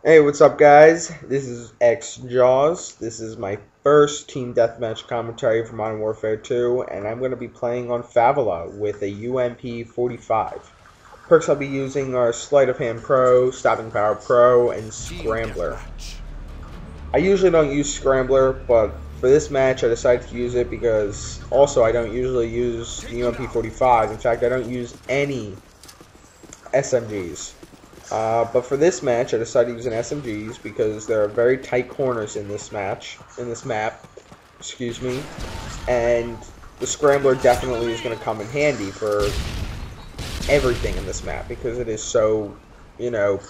Hey, what's up, guys? This is X-Jaws. This is my first Team Deathmatch commentary for Modern Warfare 2, and I'm going to be playing on Favela with a UMP 45. Perks I'll be using are Sleight of Hand Pro, Stopping Power Pro, and Scrambler. I usually don't use Scrambler, but for this match I decided to use it because also I don't usually use the UMP 45. In fact, I don't use any SMGs. But for this match, I decided to use an SMGs because there are very tight corners in this map, excuse me, and the Scrambler definitely is going to come in handy for everything in this map because it is so,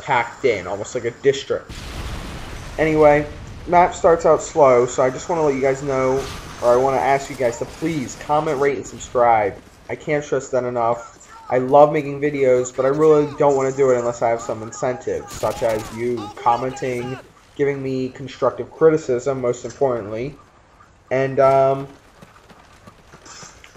packed in, almost like a district. Anyway, map starts out slow, so I just want to let you guys know, or I want to ask you guys to please comment, rate, and subscribe. I can't stress that enough. I love making videos, but I really don't want to do it unless I have some incentive, such as you commenting, giving me constructive criticism, most importantly. And,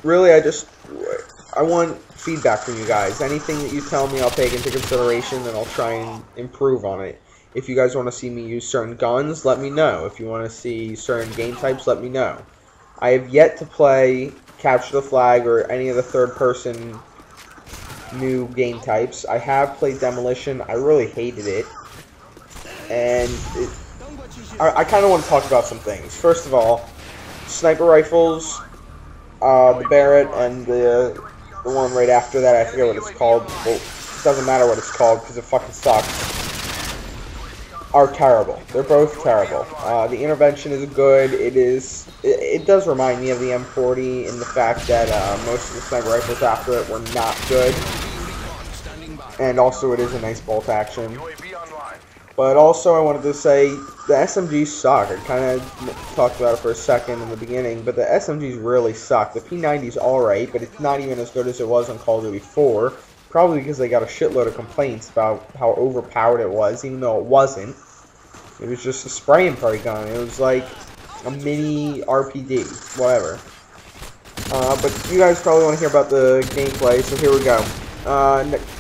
really, I want feedback from you guys. Anything that you tell me, I'll take into consideration, and I'll try and improve on it. If you guys want to see me use certain guns, let me know. If you want to see certain game types, let me know. I have yet to play Capture the Flag or any of the third-person new game types. I have played Demolition. I really hated it. And I kind of want to talk about some things. First of all, sniper rifles, the Barrett, and the one right after that, I forget what it's called. Well, it doesn't matter what it's called because it fucking sucks. Are terrible. They're both terrible. The intervention is good. It does remind me of the M40 in the fact that most of the sniper rifles after it were not good. And also it is a nice bolt action. But also I wanted to say the SMGs suck. I kind of talked about it for a second in the beginning, but the SMGs really suck. The P90 is alright, but it's not even as good as it was on Call of Duty 4. Probably because they got a shitload of complaints about how overpowered it was, even though it wasn't. It was just a spray and pray gun. It was like a mini RPD, whatever. But you guys probably want to hear about the gameplay, so here we go.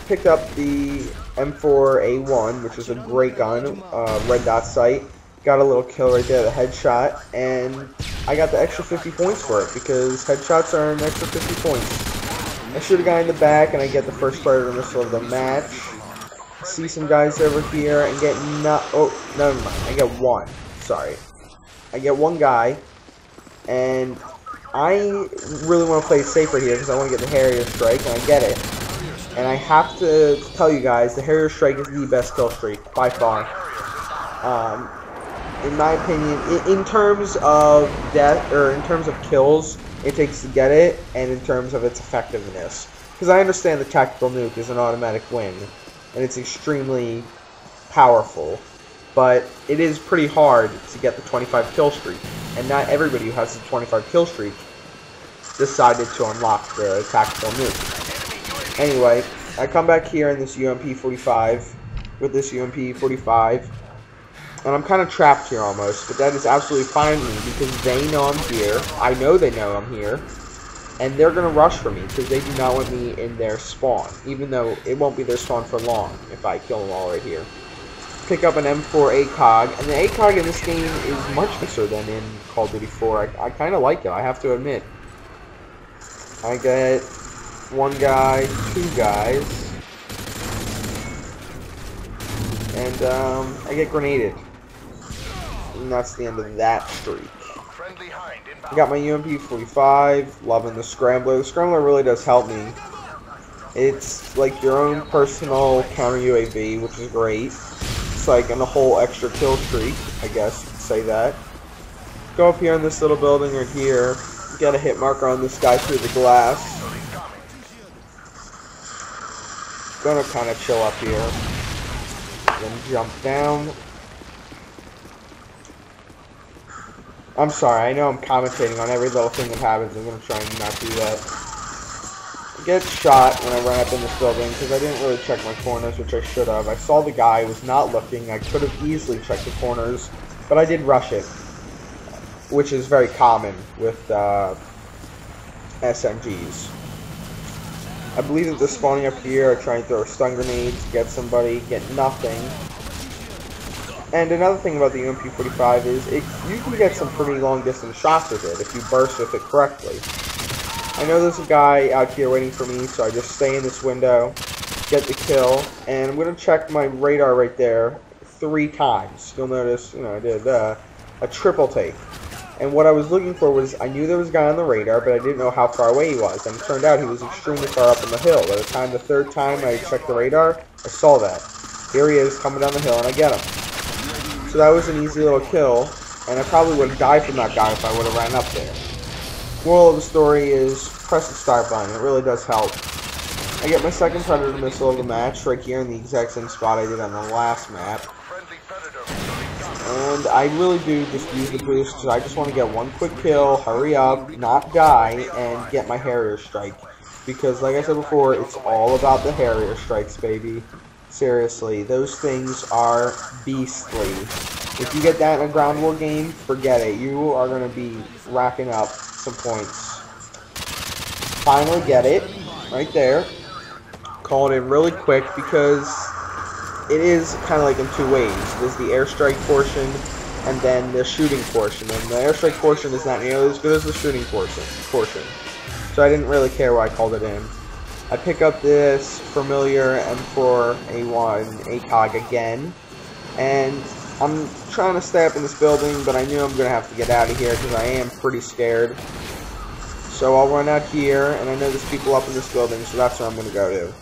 Picked up the M4A1, which is a great gun, red dot sight. Got a little kill right there, the headshot, and I got the extra 50 points for it because headshots are an extra 50 points. I shoot a guy in the back, and I get the first predator missile of the match. See some guys over here, and get oh, never mind. I get one. Sorry. I get one guy, and I really want to play safer here because I want to get the Harrier Strike, and I get it. And I have to tell you guys, the Harrier Strike is the best kill streak, by far. In my opinion, in terms of death, or in terms of kills, it takes to get it, and in terms of its effectiveness. Because I understand the tactical nuke is an automatic win, and it's extremely powerful, but it is pretty hard to get the 25 kill streak, and not everybody who has the 25 kill streak decided to unlock the tactical nuke. Anyway, I come back here in this UMP 45, with this UMP 45, and I'm kind of trapped here almost, but that is absolutely fine with me because they know I'm here. I know they know I'm here. And they're going to rush for me because they do not want me in their spawn. Even though it won't be their spawn for long if I kill them all right here. Pick up an M4 ACOG. And the ACOG in this game is much nicer than in Call of Duty 4. I kind of like it, I have to admit. I get one guy, two guys. And I get grenaded. And that's the end of that streak. I got my UMP 45, loving the Scrambler. The Scrambler really does help me. It's like your own personal counter UAV, which is great. It's like a whole extra kill streak, I guess you could say that. Go up here in this little building right here, get a hit marker on this guy through the glass. Gonna kind of chill up here. Then jump down. I'm sorry, I know I'm commentating on every little thing that happens. I'm going to try and not do that. I get shot when I run up in this building because I didn't really check my corners, which I should have. I saw the guy was not looking. I could have easily checked the corners, but I did rush it, which is very common with SMGs. I believe that they're spawning up here. I try and throw stun grenades, get somebody, get nothing. And another thing about the UMP-45 is you can get some pretty long distance shots with it if you burst with it correctly. I know there's a guy out here waiting for me, so I just stay in this window, get the kill, and I'm going to check my radar right there 3 times. You'll notice, I did a triple take. And what I was looking for was, I knew there was a guy on the radar, but I didn't know how far away he was. And it turned out he was extremely far up on the hill. By the time the 3rd time I checked the radar, I saw that. Here he is coming down the hill, and I get him. So that was an easy little kill, and I probably would have died from that guy if I would have ran up there. Moral of the story is, press the start button. It really does help. I get my 2nd Predator missile of the match right here in the exact same spot I did on the last map. And I really do just use the boost because I just want to get one quick kill, hurry up, not die, and get my Harrier strike. Because like I said before, it's all about the Harrier strikes, baby. Seriously, those things are beastly. If you get that in a ground war game, forget it. You are going to be racking up some points. Finally get it, right there. Call it in really quick because it is kind of like in 2 ways. There's the airstrike portion and then the shooting portion. And the airstrike portion is not nearly as good as the shooting portion. So I didn't really care why I called it in. I pick up this familiar M4A1 ACOG again. And I'm trying to stay up in this building, but I knew I'm going to have to get out of here because I am pretty scared. So I'll run out here, and I know there's people up in this building, so that's where I'm going to go to.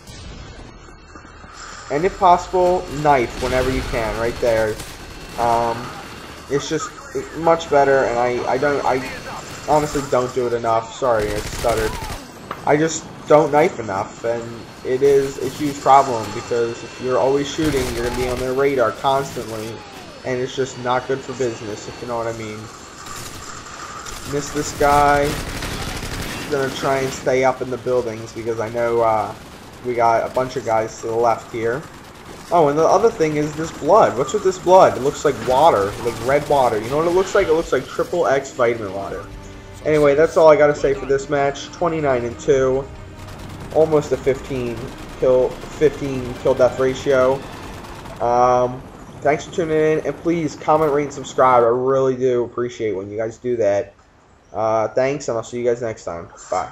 And if possible, knife whenever you can, right there. It's just much better, and I honestly don't do it enough. Sorry, I stuttered. I just don't knife enough, and it is a huge problem because if you're always shooting, you're going to be on their radar constantly, and it's just not good for business, if you know what I mean. Missed this guy. Gonna try and stay up in the buildings because I know we got a bunch of guys to the left here. Oh, and the other thing is this blood. What's with this blood? It looks like water, like red water. You know what it looks like? It looks like XXX vitamin water. Anyway, that's all I gotta say for this match. 29-2, almost a 15 kill death ratio. Thanks for tuning in, and please comment, rate, and subscribe. I really do appreciate when you guys do that. Thanks, and I'll see you guys next time. Bye.